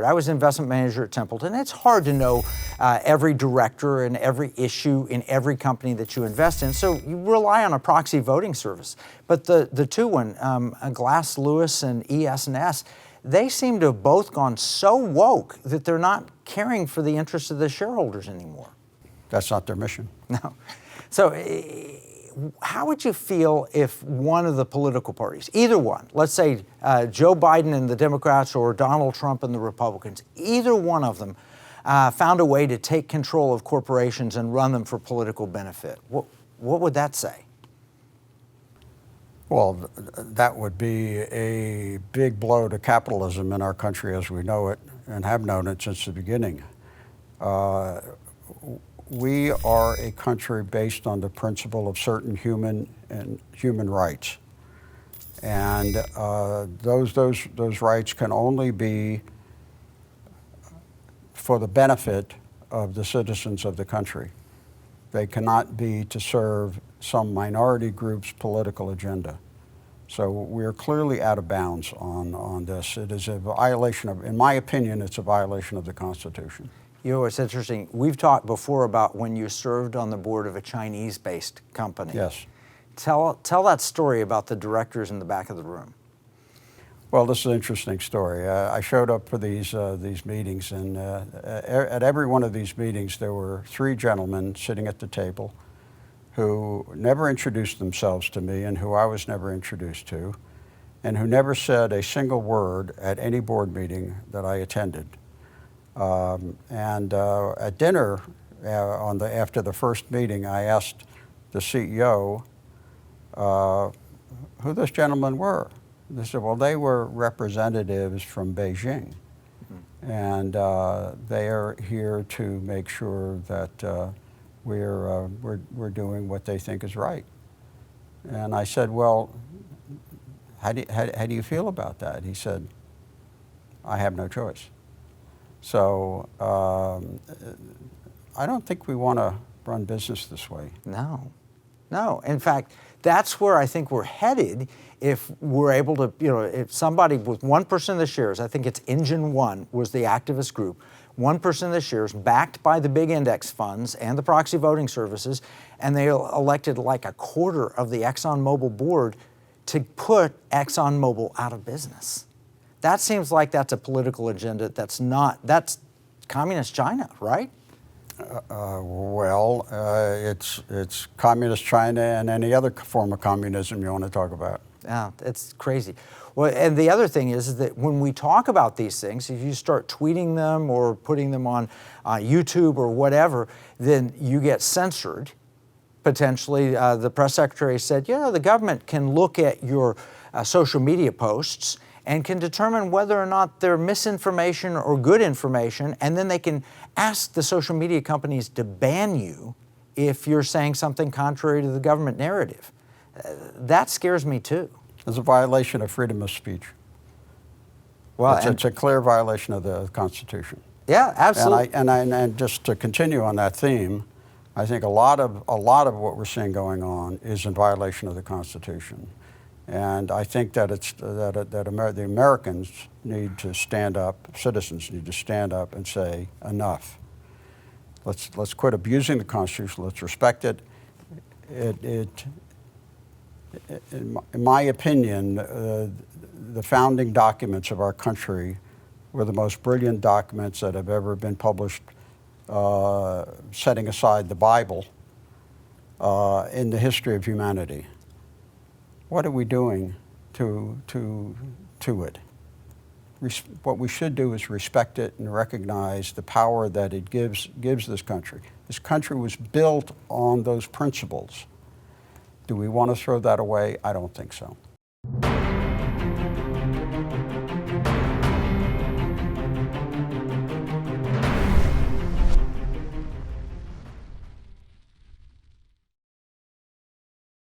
I was investment manager at Templeton. It's hard to know every director and every issue in every company that you invest in, so you rely on a proxy voting service. But the two Glass Lewis and ES&S, they seem to have both gone so woke that they're not caring for the interests of the shareholders anymore. That's not their mission. No. So how would you feel if one of the political parties, either one, let's say Joe Biden and the Democrats or Donald Trump and the Republicans, either one of them found a way to take control of corporations and run them for political benefit? What would that say? Well, that would be a big blow to capitalism in our country as we know it and have known it since the beginning. We are a country based on the principle of certain human rights, and those rights can only be for the benefit of the citizens of the country. They cannot be to serve some minority group's political agenda. So we're clearly out of bounds on this. It is a violation of, in my opinion, it's a violation of the Constitution. You know, it's interesting. We've talked before about when you served on the board of a Chinese-based company. Yes. Tell that story about the directors in the back of the room. Well, this is an interesting story. I showed up for these meetings, and at every one of these meetings, there were three gentlemen sitting at the table who never introduced themselves to me and who I was never introduced to, and who never said a single word at any board meeting that I attended. At dinner, after the first meeting, I asked the CEO who those gentlemen were. They said, well, they were representatives from Beijing, and they are here to make sure that we're doing what they think is right. And I said, well, how do you feel about that? He said, I have no choice. So I don't think we want to run business this way. No. In fact, that's where I think we're headed if we're able to, if somebody with 1% of the shares, I think it's Engine One was the activist group, 1% of the shares backed by the big index funds and the proxy voting services, and they elected like a quarter of the ExxonMobil board to put ExxonMobil out of business. That seems like that's a political agenda that's communist China, right? It's communist China and any other form of communism you want to talk about. Yeah, it's crazy. Well, and the other thing is that when we talk about these things, if you start tweeting them or putting them on YouTube or whatever, then you get censored. Potentially, the press secretary said, the government can look at your social media posts and can determine whether or not they're misinformation or good information, and then they can ask the social media companies to ban you if you're saying something contrary to the government narrative. That scares me too. It's a violation of freedom of speech. Well, it's a clear violation of the Constitution. Yeah, absolutely. And just to continue on that theme, I think a lot of what we're seeing going on is in violation of the Constitution. And I think that the Americans need to stand up, citizens need to stand up and say, enough. Let's quit abusing the Constitution, let's respect it. In my opinion, the founding documents of our country were the most brilliant documents that have ever been published, setting aside the Bible, in the history of humanity. What are we doing to it? What we should do is respect it and recognize the power that it gives this country. This country was built on those principles. Do we want to throw that away? I don't think so.